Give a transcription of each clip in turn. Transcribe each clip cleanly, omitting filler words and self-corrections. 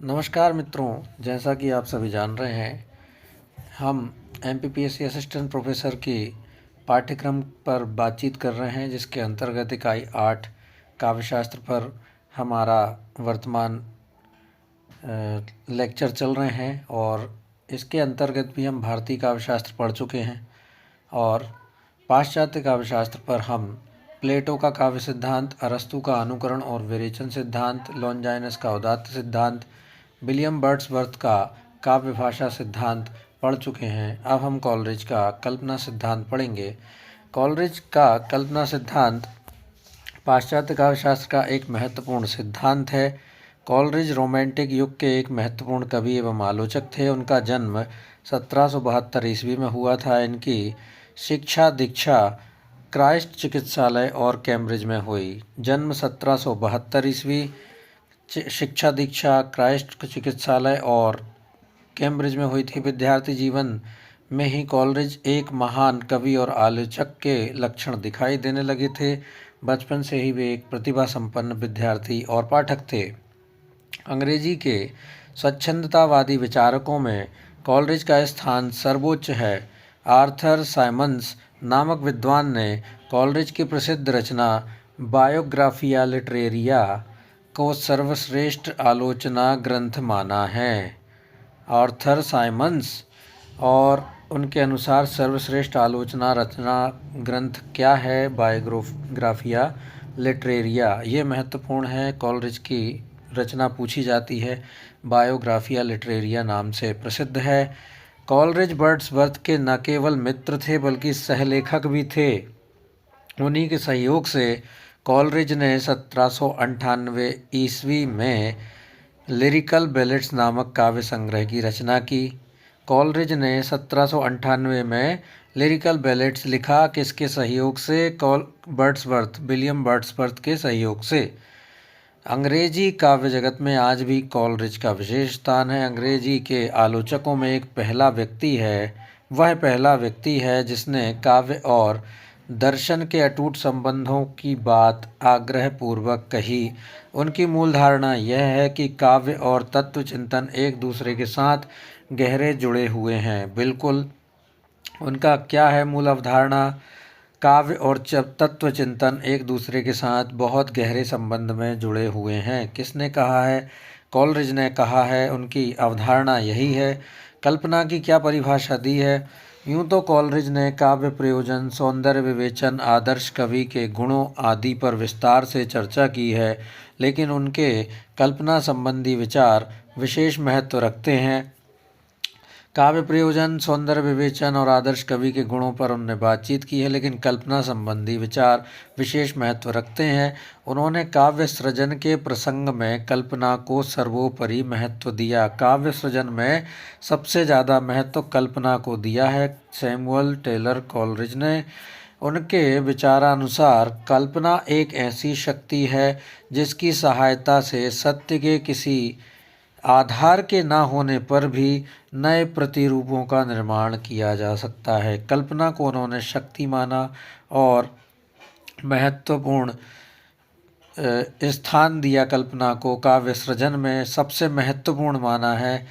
नमस्कार मित्रों, जैसा कि आप सभी जान रहे हैं, हम एमपीपीएससी असिस्टेंट प्रोफेसर की पाठ्यक्रम पर बातचीत कर रहे हैं, जिसके अंतर्गत इकाई 8 काव्यशास्त्र पर हमारा वर्तमान लेक्चर चल रहे हैं। और इसके अंतर्गत भी हम भारतीय काव्यशास्त्र पढ़ चुके हैं और पाश्चात्य काव्यशास्त्र पर हम प्लेटो का काव्य सिद्धांत, अरस्तु का अनुकरण और विरेचन सिद्धांत, लॉन्जाइनस का उदात्त सिद्धांत, विलियम वर्ड्सवर्थ का काव्य भाषा सिद्धांत पढ़ चुके हैं। अब हम कॉलरिज का कल्पना सिद्धांत पढ़ेंगे। कॉलरिज का कल्पना सिद्धांत पाश्चात्य काव्यशास्त्र का एक महत्वपूर्ण सिद्धांत है। कॉलरिज रोमांटिक युग के एक महत्वपूर्ण कवि एवं आलोचक थे। उनका जन्म 1772 ईस्वी में हुआ था। इनकी शिक्षा दीक्षा क्राइस्ट चिकित्सालय और कैम्ब्रिज में हुई। जन्म 1772 ईस्वी, शिक्षा दीक्षा क्राइस्ट चिकित्सालय और कैम्ब्रिज में हुई थी। विद्यार्थी जीवन में ही कॉलरिज एक महान कवि और आलोचक के लक्षण दिखाई देने लगे थे। बचपन से ही वे एक प्रतिभा संपन्न विद्यार्थी और पाठक थे। अंग्रेजी के स्वच्छंदतावादी विचारकों में कॉलरिज का स्थान सर्वोच्च है। आर्थर साइमंस नामक विद्वान ने कॉलरिज की प्रसिद्ध रचना बायोग्राफिया लिटरेरिया को सर्वश्रेष्ठ आलोचना ग्रंथ माना है। आर्थर साइमंस और उनके अनुसार सर्वश्रेष्ठ आलोचना रचना ग्रंथ क्या है? Biographia Literaria. ये महत्वपूर्ण है। कॉलरिज की रचना पूछी जाती है। बायोग्राफिया लिटरेरिया नाम से प्रसिद्ध है। कॉलरिज वर्ड्सवर्थ के न केवल मित्र थे बल्कि सहलेखक भी थे। उन्हीं के सहयोग से कॉलरिज ने 1798 ईस्वी में लिरिकल बैलेट्स नामक काव्य संग्रह की रचना की। कॉलरिज ने 1798 में लिरिकल बैलेट्स लिखा। किसके सहयोग से? विलियम वर्ड्सवर्थ के सहयोग से। अंग्रेजी काव्य जगत में आज भी कॉलरिज का विशेष स्थान है। अंग्रेजी के आलोचकों में एक पहला व्यक्ति है, वह पहला व्यक्ति है जिसने काव्य और दर्शन के अटूट संबंधों की बात आग्रहपूर्वक कही। उनकी मूल धारणा यह है कि काव्य और तत्व चिंतन एक दूसरे के साथ गहरे जुड़े हुए हैं। बिल्कुल, उनका क्या है मूल अवधारणा? काव्य और तत्व चिंतन एक दूसरे के साथ बहुत गहरे संबंध में जुड़े हुए हैं। किसने कहा है? कॉलरिज ने कहा है। उनकी अवधारणा यही है। कल्पना की क्या परिभाषा दी है? यूँ तो कॉलरिज ने काव्य प्रयोजन, सौंदर्य विवेचन, आदर्श कवि के गुणों आदि पर विस्तार से चर्चा की है, लेकिन उनके कल्पना संबंधी विचार विशेष महत्व रखते हैं। काव्य प्रयोजन, सौंदर्य विवेचन और आदर्श कवि के गुणों पर उन्होंने बातचीत की है, लेकिन कल्पना संबंधी विचार विशेष महत्व रखते हैं। उन्होंने काव्य सृजन के प्रसंग में कल्पना को सर्वोपरि महत्व दिया। काव्य सृजन में सबसे ज़्यादा महत्व कल्पना को दिया है। सैमुअल टेलर कॉलरिज ने। उनके विचारानुसार कल्पना एक ऐसी शक्ति है जिसकी सहायता से सत्य के किसी आधार के न होने पर भी नए प्रतिरूपों का निर्माण किया जा सकता है। कल्पना को उन्होंने शक्ति माना और महत्वपूर्ण स्थान दिया। कल्पना को काव्य सृजन में सबसे महत्वपूर्ण माना है।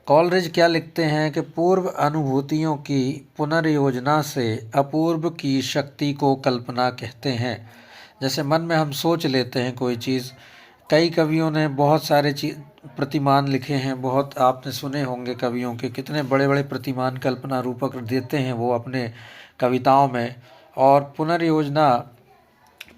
कॉलरिज क्या लिखते हैं कि पूर्व अनुभूतियों की पुनर्योजना से अपूर्व की शक्ति को कल्पना कहते हैं। जैसे मन में हम सोच लेते हैं कोई चीज़। कई कवियों ने बहुत सारे प्रतिमान लिखे हैं। बहुत आपने सुने होंगे कवियों के, कितने बड़े बड़े प्रतिमान कल्पना रूपक देते हैं वो अपने कविताओं में। और पुनर्योजना,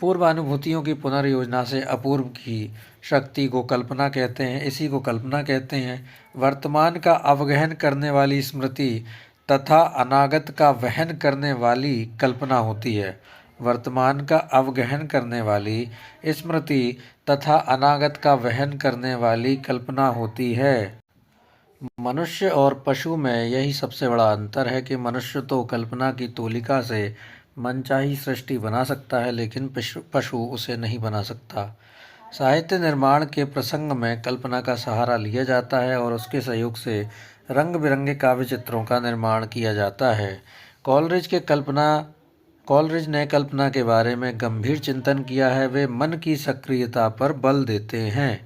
पूर्वानुभूतियों की पुनर्योजना से अपूर्व की शक्ति को कल्पना कहते हैं। इसी को कल्पना कहते हैं। वर्तमान का अवगहन करने वाली स्मृति तथा अनागत का वहन करने वाली कल्पना होती है। वर्तमान का अवगहन करने वाली स्मृति तथा अनागत का वहन करने वाली कल्पना होती है। मनुष्य और पशु में यही सबसे बड़ा अंतर है कि मनुष्य तो कल्पना की तूलिका से मनचाही सृष्टि बना सकता है, लेकिन पशु उसे नहीं बना सकता। साहित्य निर्माण के प्रसंग में कल्पना का सहारा लिया जाता है और उसके सहयोग से रंग बिरंगे काव्य चित्रों का निर्माण किया जाता है। कॉलरिज ने कल्पना के बारे में गंभीर चिंतन किया है। वे मन की सक्रियता पर बल देते हैं।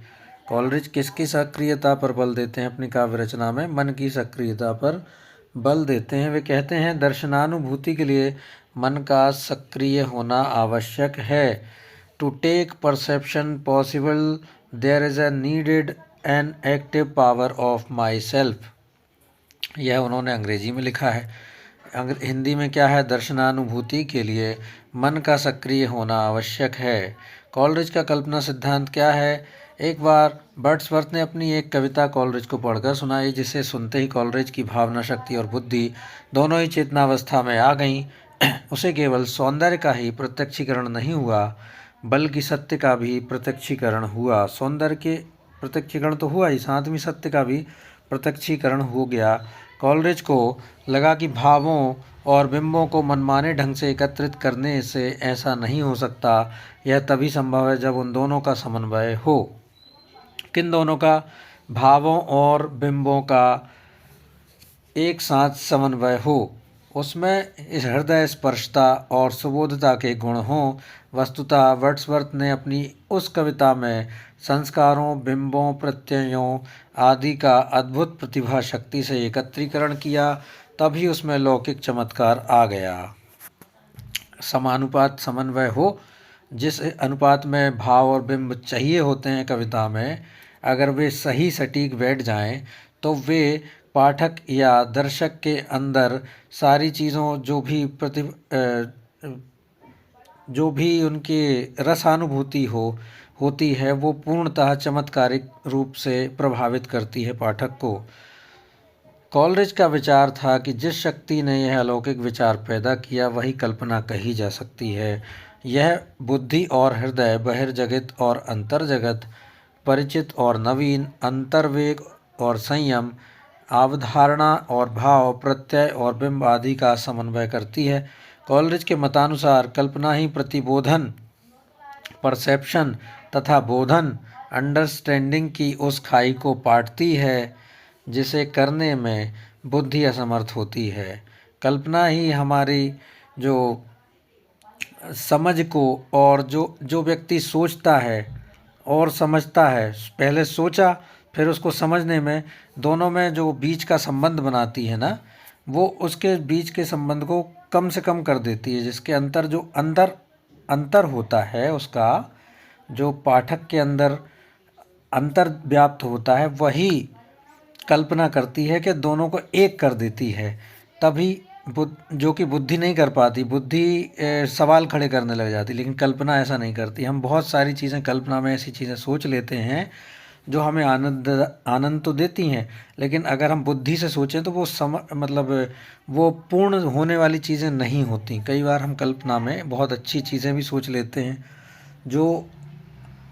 कॉलरिज किसकी सक्रियता पर बल देते हैं अपनी काव्य रचना में? मन की सक्रियता पर बल देते हैं। वे कहते हैं दर्शनानुभूति के लिए मन का सक्रिय होना आवश्यक है। To take perception possible there is a needed an active power of myself. यह उन्होंने अंग्रेजी में लिखा है। हिंदी में क्या है? दर्शनानुभूति के लिए मन का सक्रिय होना आवश्यक है। कॉलरिज का कल्पना सिद्धांत क्या है? एक बार वर्ड्सवर्थ ने अपनी एक कविता कॉलरिज को पढ़कर सुनाई, जिसे सुनते ही कॉलरिज की भावना शक्ति और बुद्धि दोनों ही चेतनावस्था में आ गईं। उसे केवल सौंदर्य का ही प्रत्यक्षीकरण नहीं हुआ, बल्कि सत्य का भी प्रत्यक्षीकरण हुआ। सौंदर्य के प्रत्यक्षीकरण तो हुआ ही, साथ में सत्य का भी प्रत्यक्षीकरण हो गया। कॉलरिज को लगा कि भावों और बिंबों को मनमाने ढंग से एकत्रित करने से ऐसा नहीं हो सकता। यह तभी संभव है जब उन दोनों का समन्वय हो। किन दोनों का? भावों और बिंबों का एक साथ समन्वय हो, उसमें इस हृदय स्पर्शता और सुबोधता के गुण हों। वस्तुतः वर्ड्सवर्थ ने अपनी उस कविता में संस्कारों, बिंबों, प्रत्ययों आदि का अद्भुत प्रतिभा शक्ति से एकत्रीकरण किया, तभी उसमें लौकिक चमत्कार आ गया। समानुपात समन्वय हो, जिस अनुपात में भाव और बिंब चाहिए होते हैं कविता में, अगर वे सही सटीक बैठ जाएं, तो वे पाठक या दर्शक के अंदर सारी चीज़ों जो भी उनकी रसानुभूति होती है, वो पूर्णतः चमत्कारिक रूप से प्रभावित करती है पाठक को। कॉलरिज का विचार था कि जिस शक्ति ने यह अलौकिक विचार पैदा किया, वही कल्पना कही जा सकती है। यह बुद्धि और हृदय, बहिर्जगत और अंतर्जगत, परिचित और नवीन, अंतर्वेग और संयम, अवधारणा और भाव, प्रत्यय और बिंब आदि का समन्वय करती है। कॉलरिज के मतानुसार कल्पना ही प्रतिबोधन, परसेप्शन तथा बोधन, अंडरस्टैंडिंग की उस खाई को पाटती है जिसे करने में बुद्धि असमर्थ होती है। कल्पना ही हमारी जो समझ को, और जो व्यक्ति सोचता है और समझता है, पहले सोचा फिर उसको समझने में, दोनों में जो बीच का संबंध बनाती है ना, वो उसके बीच के संबंध को कम से कम कर देती है। जिसके अंतर होता है, उसका जो पाठक के अंदर अंतर व्याप्त होता है, वही कल्पना करती है कि दोनों को एक कर देती है। तभी जो कि बुद्धि नहीं कर पाती, बुद्धि सवाल खड़े करने लग जाती, लेकिन कल्पना ऐसा नहीं करती। हम बहुत सारी चीज़ें कल्पना में ऐसी चीज़ें सोच लेते हैं जो हमें आनंद तो देती हैं, लेकिन अगर हम बुद्धि से सोचें तो वो पूर्ण होने वाली चीज़ें नहीं होती। कई बार हम कल्पना में बहुत अच्छी चीज़ें भी सोच लेते हैं जो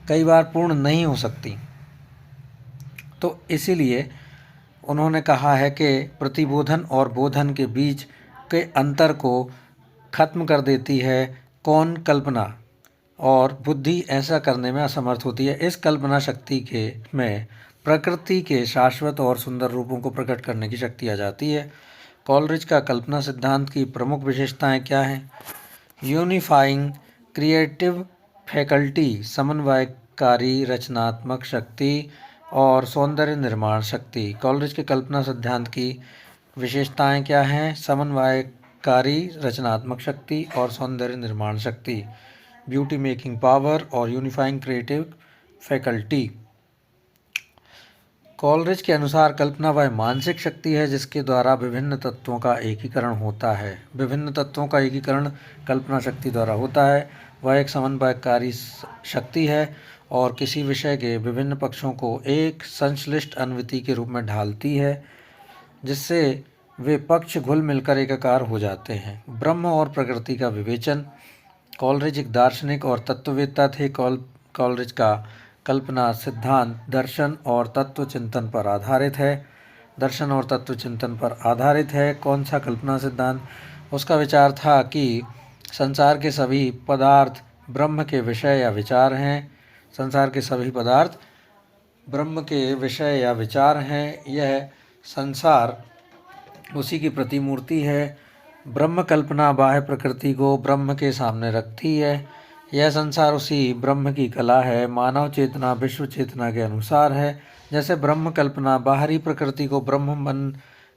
कई बार पूर्ण नहीं हो सकती। तो इसीलिए उन्होंने कहा है कि प्रतिबोधन और बोधन के बीच के अंतर को खत्म कर देती है कौन? कल्पना। और बुद्धि ऐसा करने में असमर्थ होती है। इस कल्पना शक्ति में प्रकृति के शाश्वत और सुंदर रूपों को प्रकट करने की शक्ति आ जाती है। कॉलरिज का कल्पना सिद्धांत की प्रमुख विशेषताएं क्या हैं? यूनिफाइंग क्रिएटिव फैकल्टी, समन्वयकारी रचनात्मक शक्ति और सौंदर्य निर्माण शक्ति। कॉलरिज के कल्पना सिद्धांत की विशेषताएं क्या हैं? समन्वयकारी रचनात्मक शक्ति और सौंदर्य निर्माण शक्ति, ब्यूटी मेकिंग पावर और यूनिफाइंग क्रिएटिव फैकल्टी। कॉलरिज के अनुसार कल्पना वह मानसिक शक्ति है जिसके द्वारा विभिन्न तत्वों का एकीकरण होता है। विभिन्न तत्वों का एकीकरण कल्पना शक्ति द्वारा होता है। वह एक समन्वयकारी शक्ति है और किसी विषय के विभिन्न पक्षों को एक संश्लिष्ट अनुवृत्ति के रूप में ढालती है, जिससे वे पक्ष घुल मिलकर एकाकार हो जाते हैं। ब्रह्म और प्रकृति का विवेचन। कॉलरिज एक दार्शनिक और तत्ववेत्ता थे। कॉलरिज का कल्पना सिद्धांत दर्शन और तत्व चिंतन पर आधारित है। दर्शन और तत्व चिंतन पर आधारित है। कौन सा कल्पना सिद्धांत? उसका विचार था कि संसार के सभी पदार्थ ब्रह्म के विषय या विचार हैं। संसार के सभी पदार्थ ब्रह्म के विषय या विचार हैं। यह संसार उसी की प्रतिमूर्ति है। ब्रह्म कल्पना बाह्य प्रकृति को ब्रह्म के सामने रखती है। यह संसार उसी ब्रह्म की कला है। मानव चेतना विश्व चेतना के अनुसार है। जैसे ब्रह्म कल्पना बाहरी प्रकृति को ब्रह्म मन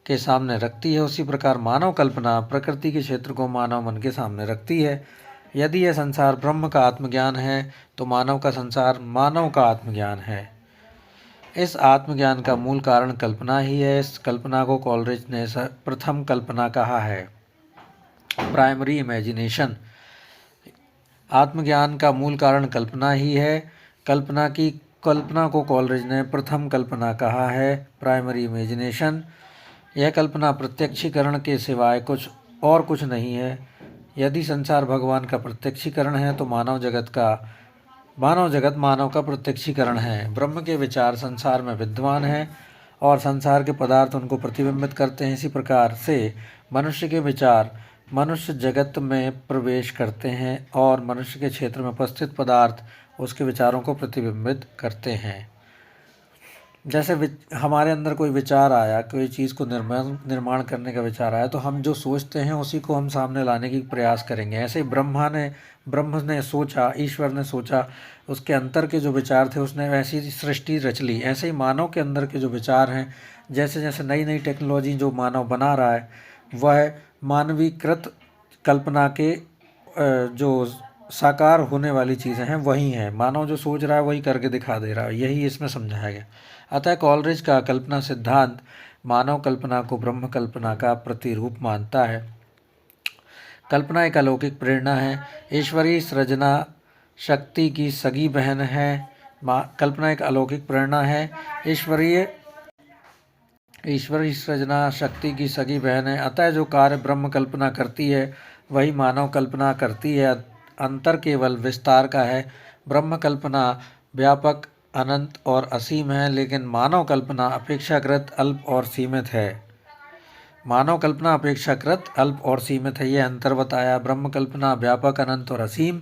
के सामने रखती है, उसी प्रकार मानव कल्पना प्रकृति के क्षेत्र को मानव मन के सामने रखती है। यदि यह संसार ब्रह्म का आत्मज्ञान है तो मानव का संसार मानव का आत्मज्ञान है। इस आत्मज्ञान का मूल कारण कल्पना ही है। इस कल्पना को कॉलरिज ने प्रथम कल्पना कहा है, प्राइमरी इमेजिनेशन। आत्मज्ञान का मूल कारण कल्पना ही है। कल्पना को कॉलरिज ने प्रथम कल्पना कहा है, प्राइमरी इमेजिनेशन। यह कल्पना प्रत्यक्षीकरण के सिवाय कुछ नहीं है। यदि संसार भगवान का प्रत्यक्षीकरण है तो मानव जगत मानव का प्रत्यक्षीकरण है। ब्रह्म के विचार संसार में विद्यमान हैं और संसार के पदार्थ उनको प्रतिबिंबित करते हैं। इसी प्रकार से मनुष्य के विचार मनुष्य जगत में प्रवेश करते हैं और मनुष्य के क्षेत्र में उपस्थित पदार्थ उसके विचारों को प्रतिबिंबित करते हैं। जैसे हमारे अंदर कोई विचार आया, कोई चीज़ को निर्माण करने का विचार आया, तो हम जो सोचते हैं उसी को हम सामने लाने की प्रयास करेंगे। ऐसे ही ब्रह्म ने सोचा, ईश्वर ने सोचा, उसके अंतर के जो विचार थे उसने वैसी सृष्टि रच ली। ऐसे ही मानव के अंदर के जो विचार हैं, जैसे जैसे नई नई टेक्नोलॉजी जो मानव बना रहा है, वह मानवीकृत कल्पना के जो साकार होने वाली चीज़ें हैं वही हैं। मानव जो सोच रहा है वही करके दिखा दे रहा है, यही इसमें समझाया गया। अतः कॉलरिज का कल्पना सिद्धांत मानव कल्पना को ब्रह्म कल्पना का प्रतिरूप मानता है। कल्पना एक अलौकिक प्रेरणा है, ईश्वरीय सृजना शक्ति की सगी बहन है। कल्पना एक अलौकिक प्रेरणा है, ईश्वरीय सृजना शक्ति की सगी बहन है। अतः जो कार्य ब्रह्म कल्पना करती है वही मानव कल्पना करती है। अंतर केवल विस्तार का है। ब्रह्म कल्पना व्यापक, अनंत और असीम है, लेकिन मानव कल्पना अपेक्षाकृत अल्प और सीमित है। यह अंतर बताया। ब्रह्म कल्पना व्यापक, अनंत और असीम,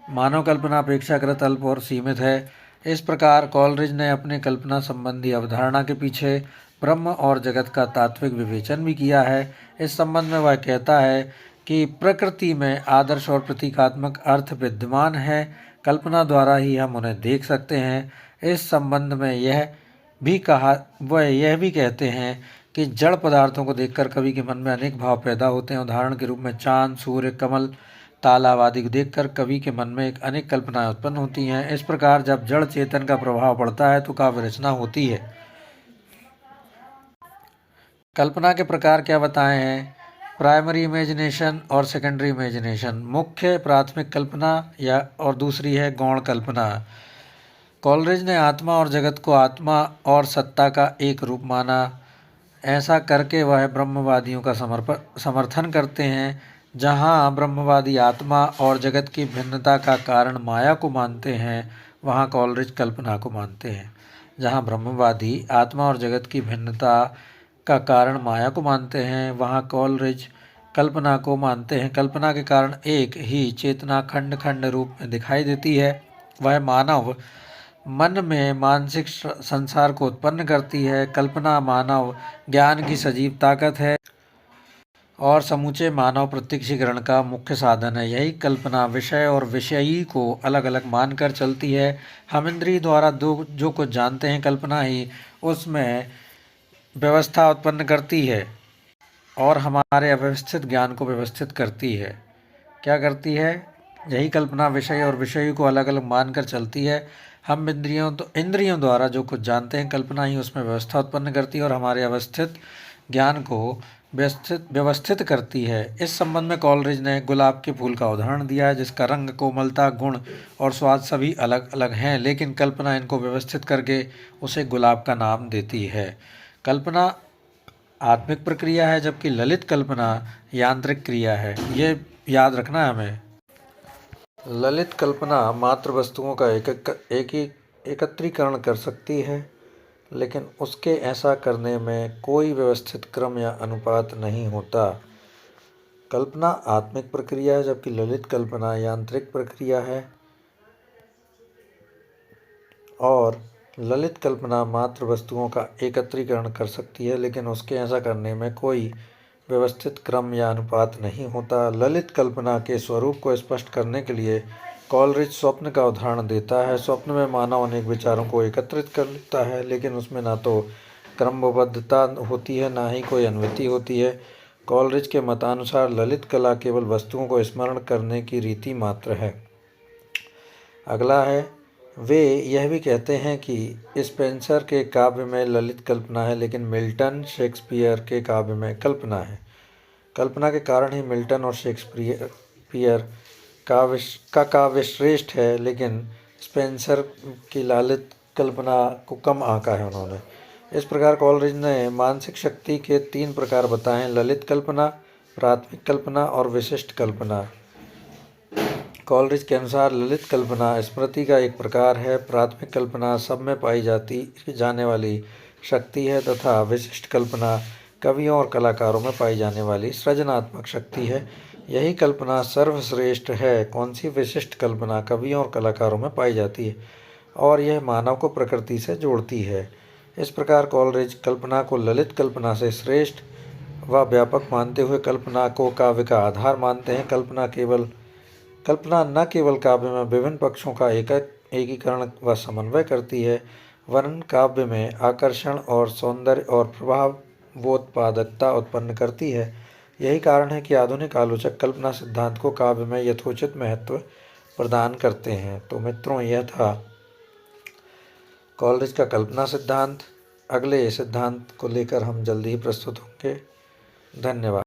मानव कल्पना अपेक्षाकृत अल्प और सीमित है। इस प्रकार कॉलरिज ने अपने कल्पना संबंधी अवधारणा के पीछे ब्रह्म और जगत का तात्विक विवेचन भी किया है। इस संबंध में वह कहता है कि प्रकृति में आदर्श और प्रतीकात्मक अर्थ विद्यमान है, कल्पना द्वारा ही हम उन्हें देख सकते हैं। इस संबंध में वह यह भी कहते हैं कि जड़ पदार्थों को देखकर कवि के मन में अनेक भाव पैदा होते हैं। उदाहरण के रूप में चांद, सूर्य, कमल, तालाब आदि को देखकर कवि के मन में अनेक कल्पनाएं उत्पन्न होती हैं। इस प्रकार जब जड़ चेतन का प्रभाव पड़ता है तो काव्य रचना होती है। कल्पना के प्रकार क्या बताए हैं? प्राइमरी इमेजिनेशन और सेकेंडरी इमेजिनेशन। मुख्य प्राथमिक कल्पना और दूसरी है गौण कल्पना। कॉलरिज ने आत्मा और जगत को आत्मा और सत्ता का एक रूप माना। ऐसा करके वह ब्रह्मवादियों का समर्थन करते हैं। जहाँ ब्रह्मवादी आत्मा और जगत की भिन्नता का कारण माया को मानते हैं, वहाँ कॉलरिज कल्पना को मानते हैं। जहाँ ब्रह्मवादी आत्मा और जगत की भिन्नता का कारण माया को मानते हैं, वहाँ कॉलरिज कल्पना को मानते हैं। कल्पना के कारण एक ही चेतना खंड खंड रूप में दिखाई देती है। वह मानव मन में मानसिक संसार को उत्पन्न करती है। कल्पना मानव ज्ञान की सजीव ताकत है और समूचे मानव प्रत्यक्षीकरण का मुख्य साधन है। यही कल्पना विषय और विषयी को अलग अलग मानकर चलती है। हम इंद्रिय द्वारा जो कुछ जानते हैं, कल्पना ही उसमें व्यवस्था उत्पन्न करती है और हमारे अव्यवस्थित ज्ञान को व्यवस्थित करती है। क्या करती है? यही कल्पना विषय और विषयी को अलग अलग मानकर चलती है। हम इंद्रियों द्वारा जो कुछ जानते हैं, कल्पना ही उसमें व्यवस्था उत्पन्न करती है और हमारे अवस्थित ज्ञान को व्यवस्थित करती है। इस संबंध में कॉलरिज ने गुलाब के फूल का उदाहरण दिया है, जिसका रंग, कोमलता, गुण और स्वाद सभी अलग अलग हैं, लेकिन कल्पना इनको व्यवस्थित करके उसे गुलाब का नाम देती है। कल्पना आत्मिक प्रक्रिया है, जबकि ललित कल्पना यांत्रिक क्रिया है। ये याद रखना है हमें। ललित कल्पना मात्र वस्तुओं का एकत्रीकरण कर सकती है, लेकिन उसके ऐसा करने में कोई व्यवस्थित क्रम या अनुपात नहीं होता। कल्पना आत्मिक प्रक्रिया है, जबकि ललित कल्पना यांत्रिक प्रक्रिया है। और ललित कल्पना मात्र वस्तुओं का एकत्रीकरण कर सकती है, लेकिन उसके ऐसा करने में कोई व्यवस्थित क्रम या अनुपात नहीं होता। ललित कल्पना के स्वरूप को स्पष्ट करने के लिए कॉलरिज स्वप्न का उदाहरण देता है। स्वप्न में मानव अनेक विचारों को एकत्रित कर लेता है, लेकिन उसमें ना तो क्रमबद्धता होती है, ना ही कोई अनुमिति होती है। कॉलरिज के मतानुसार ललित कला केवल वस्तुओं को स्मरण करने की रीति मात्र है। अगला है, वे यह भी कहते हैं कि स्पेंसर के काव्य में ललित कल्पना है, लेकिन मिल्टन शेक्सपियर के काव्य में कल्पना है। कल्पना के कारण ही मिल्टन और शेक्सपियर काव्य श्रेष्ठ है, लेकिन स्पेंसर की ललित कल्पना को कम आंका है उन्होंने। इस प्रकार कॉलरिज ने मानसिक शक्ति के 3 प्रकार बताए हैं: ललित कल्पना, प्राथमिक कल्पना और विशिष्ट कल्पना। कॉलरिज के अनुसार ललित कल्पना स्मृति का एक प्रकार है, प्राथमिक कल्पना सब में पाई जाने वाली शक्ति है तथा विशिष्ट कल्पना कवियों और कलाकारों में पाई जाने वाली सृजनात्मक शक्ति है। यही कल्पना सर्वश्रेष्ठ है। कौन सी? विशिष्ट कल्पना कवियों और कलाकारों में पाई जाती है और यह मानव को प्रकृति से जोड़ती है। इस प्रकार कॉलरिज कल्पना को ललित कल्पना से श्रेष्ठ व व्यापक मानते हुए कल्पना को काव्य का आधार मानते हैं। कल्पना न केवल काव्य में विभिन्न पक्षों का एकीकरण व समन्वय करती है, वरन काव्य में आकर्षण और सौंदर्य और प्रभावोत्पादकता उत्पन्न करती है। यही कारण है कि आधुनिक आलोचक कल्पना सिद्धांत को काव्य में यथोचित महत्व प्रदान करते हैं। तो मित्रों, यह था कॉलरिज का कल्पना सिद्धांत। अगले सिद्धांत को लेकर हम जल्दी ही प्रस्तुत होंगे। धन्यवाद।